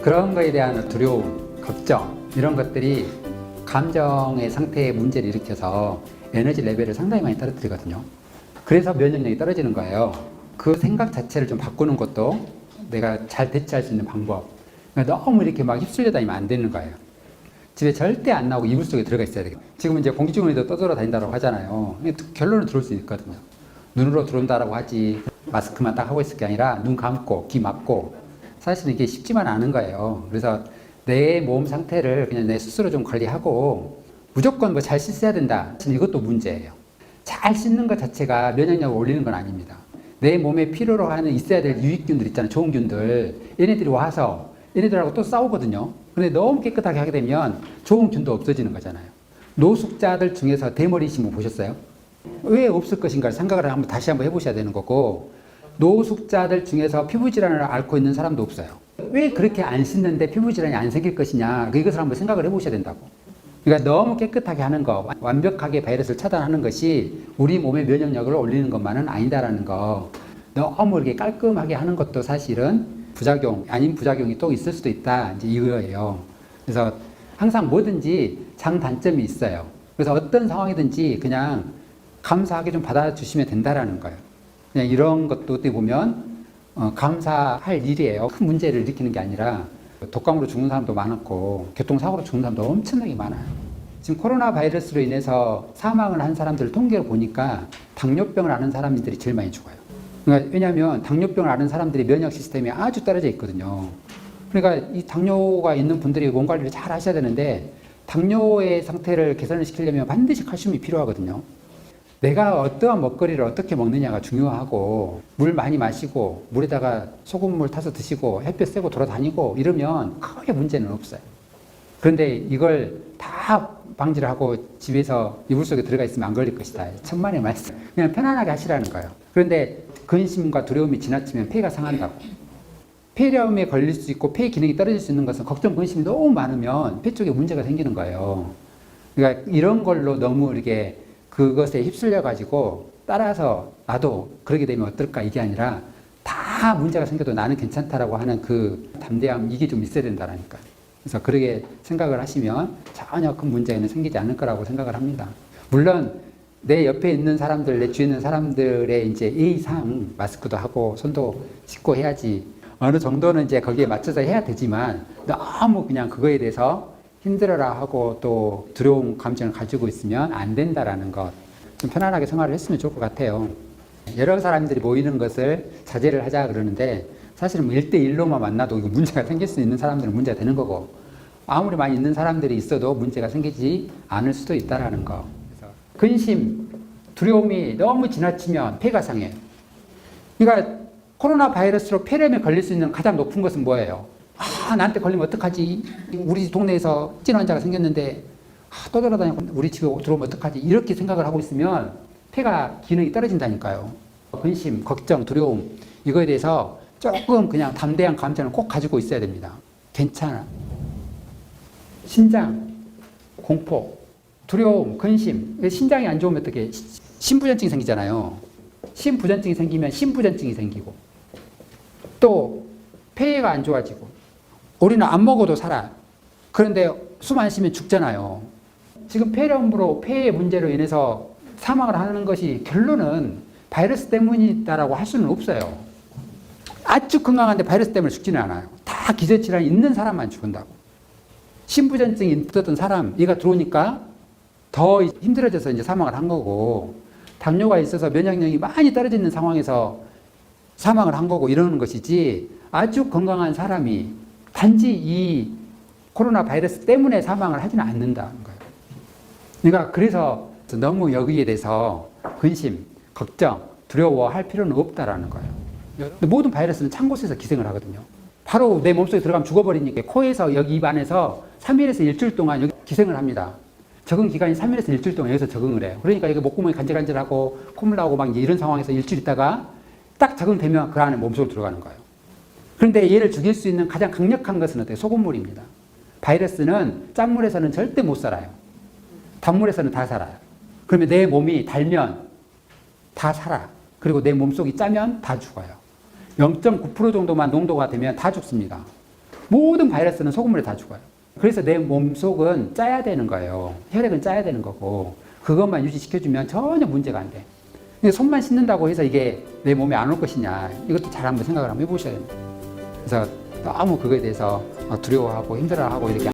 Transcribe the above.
그런 거에 대한 두려움, 걱정 이런 것들이 감정의 상태에 문제를 일으켜서 에너지 레벨을 상당히 많이 떨어뜨리거든요. 그래서 면역력이 떨어지는 거예요. 그 생각 자체를 좀 바꾸는 것도 내가 잘 대처할 수 있는 방법. 그러니까 너무 이렇게 막 휩쓸려 다니면 안 되는 거예요. 집에 절대 안 나오고 이불 속에 들어가 있어야 되겠다. 지금 이제 공기중으로도 떠돌아다닌다고 하잖아요. 결론은 들어올 수 있거든요. 눈으로 들어온다라고 하지 마스크만 딱 하고 있을 게 아니라 눈 감고 귀 막고 사실은 이게 쉽지만 않은 거예요. 그래서 내 몸 상태를 그냥 내 스스로 좀 관리하고 무조건 뭐 잘 씻어야 된다. 이것도 문제예요. 잘 씻는 것 자체가 면역력을 올리는 건 아닙니다. 내 몸에 필요로 하는 있어야 될 유익균들 있잖아요. 좋은 균들. 얘네들이 와서 얘네들하고 또 싸우거든요. 근데 너무 깨끗하게 하게 되면 좋은 균도 없어지는 거잖아요. 노숙자들 중에서 대머리 신분 보셨어요? 왜 없을 것인가를 생각을 다시 한번 해보셔야 되는 거고, 노숙자들 중에서 피부질환을 앓고 있는 사람도 없어요. 왜 그렇게 안 씻는데 피부질환이 안 생길 것이냐, 이것을 한번 생각을 해보셔야 된다고. 그러니까 너무 깨끗하게 하는 거, 완벽하게 바이러스를 차단하는 것이 우리 몸의 면역력을 올리는 것만은 아니다라는 거. 너무 이렇게 깔끔하게 하는 것도 사실은 부작용, 아닌 부작용이 또 있을 수도 있다, 이제 이거예요. 그래서 항상 뭐든지 장단점이 있어요. 그래서 어떤 상황이든지 그냥 감사하게 좀 받아주시면 된다라는 거예요. 그냥 이런 것도 어떻게 보면 감사할 일이에요. 큰 문제를 일으키는 게 아니라 독감으로 죽는 사람도 많았고 교통사고로 죽는 사람도 엄청나게 많아요. 지금 코로나 바이러스로 인해서 사망을 한 사람들 통계를 보니까 당뇨병을 앓는 사람들이 제일 많이 죽어요. 그러니까 왜냐하면 당뇨병을 앓는 사람들이 면역 시스템이 아주 떨어져 있거든요. 그러니까 이 당뇨가 있는 분들이 몸 관리를 잘 하셔야 되는데 당뇨의 상태를 개선을 시키려면 반드시 칼슘이 필요하거든요. 내가 어떠한 먹거리를 어떻게 먹느냐가 중요하고 물 많이 마시고 물에다가 소금물 타서 드시고 햇볕 쐬고 돌아다니고 이러면 크게 문제는 없어요. 그런데 이걸 다 방지를 하고 집에서 이불 속에 들어가 있으면 안 걸릴 것이다. 천만의 말씀. 그냥 편안하게 하시라는 거예요. 그런데 근심과 두려움이 지나치면 폐가 상한다고. 폐렴에 걸릴 수 있고 폐 기능이 떨어질 수 있는 것은 걱정, 근심이 너무 많으면 폐 쪽에 문제가 생기는 거예요. 그러니까 이런 걸로 너무 이렇게 그것에 휩쓸려 가지고 따라서 나도 그러게 되면 어떨까 이게 아니라 다 문제가 생겨도 나는 괜찮다라고 하는 그 담대함, 이게 좀 있어야 된다라니까. 그래서 그렇게 생각을 하시면 전혀 큰 문제는 생기지 않을 거라고 생각을 합니다. 물론 내 옆에 있는 사람들, 내 주위에 있는 사람들의 이제 예의상 마스크도 하고 손도 씻고 해야지 어느 정도는 이제 거기에 맞춰서 해야 되지만 너무 그냥 그거에 대해서 힘들어라 하고 또 두려운 감정을 가지고 있으면 안 된다라는 것. 좀 편안하게 생활을 했으면 좋을 것 같아요. 여러 사람들이 모이는 것을 자제를 하자 그러는데 사실은 뭐 1대1로만 만나도 이거 문제가 생길 수 있는 사람들은 문제가 되는 거고 아무리 많이 있는 사람들이 있어도 문제가 생기지 않을 수도 있다라는 거. 그래서 근심, 두려움이 너무 지나치면 폐가 상해요. 그러니까 코로나 바이러스로 폐렴에 걸릴 수 있는 가장 높은 것은 뭐예요? 나한테 걸리면 어떡하지? 우리 동네에서 찐 환자가 생겼는데 또 돌아다니고 우리 집에 들어오면 어떡하지? 이렇게 생각을 하고 있으면 폐가 기능이 떨어진다니까요. 근심, 걱정, 두려움 이거에 대해서 조금 그냥 담대한 감정을 꼭 가지고 있어야 됩니다. 괜찮아. 신장, 공포, 두려움, 근심. 신장이 안 좋으면 어떻게? 심부전증이 생기잖아요. 심부전증이 생기면 심부전증이 생기고 또 폐가 안 좋아지고 우리는 안 먹어도 살아. 그런데 숨 안 쉬면 죽잖아요. 지금 폐렴으로 폐의 문제로 인해서 사망을 하는 것이 결론은 바이러스 때문이다라고 할 수는 없어요. 아주 건강한데 바이러스 때문에 죽지는 않아요. 다 기저질환이 있는 사람만 죽는다고. 심부전증이 있었던 사람, 얘가 들어오니까 더 힘들어져서 이제 사망을 한 거고, 당뇨가 있어서 면역력이 많이 떨어지는 상황에서 사망을 한 거고 이러는 것이지, 아주 건강한 사람이 단지 이 코로나 바이러스 때문에 사망을 하지는 않는다는 거예요. 그러니까 그래서 너무 여기에 대해서 근심, 걱정, 두려워할 필요는 없다라는 거예요. 모든 바이러스는 찬 곳에서 기생을 하거든요. 바로 내 몸속에 들어가면 죽어버리니까 코에서 여기 입 안에서 3일에서 일주일 동안 여기 기생을 합니다. 적응 기간이 3일에서 일주일 동안 여기서 적응을 해요. 그러니까 이게 목구멍이 간질간질하고 콧물 나오고 막 이런 상황에서 일주일 있다가 딱 적응되면 그 안에 몸속으로 들어가는 거예요. 그런데 얘를 죽일 수 있는 가장 강력한 것은 어때요? 소금물입니다. 바이러스는 짠물에서는 절대 못 살아요. 단물에서는 다 살아요. 그러면 내 몸이 달면 다 살아. 그리고 내 몸속이 짜면 다 죽어요. 0.9% 정도만 농도가 되면 다 죽습니다. 모든 바이러스는 소금물에 다 죽어요. 그래서 내 몸속은 짜야 되는 거예요. 혈액은 짜야 되는 거고 그것만 유지시켜주면 전혀 문제가 안 돼. 근데 손만 씻는다고 해서 이게 내 몸에 안 올 것이냐 이것도 잘 한번 생각을 한번 해보셔야 됩니다. 그래서 너무 그거에 대해서 두려워하고 힘들어하고 이렇게